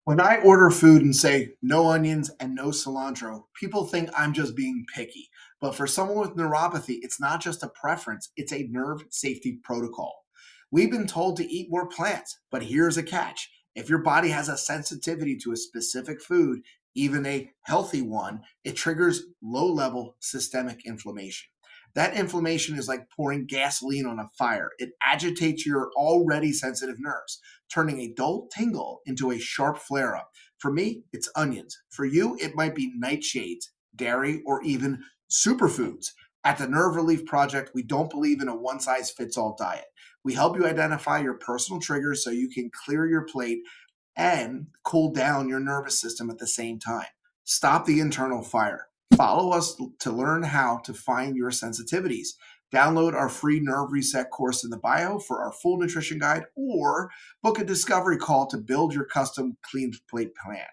When I order food and say no onions and no cilantro, people think I'm just being picky. But for someone with neuropathy, it's not just a preference, it's a nerve safety protocol. We've been told to eat more plants, but here's a catch. If your body has a sensitivity to a specific food, even a healthy one, it triggers low level systemic inflammation. That inflammation is like pouring gasoline on a fire. It agitates your already sensitive nerves, turning a dull tingle into a sharp flare up. For me, it's onions. For you, it might be nightshades, dairy, or even superfoods. At the Nerve Relief Project, we don't believe in a one size fits all diet. We help you identify your personal triggers so you can clear your plate and cool down your nervous system at the same time. Stop the internal fire. Follow us to learn how to find your sensitivities. Download our free Nerve Reset course in the bio for our full nutrition guide or book a discovery call to build your custom clean plate plan.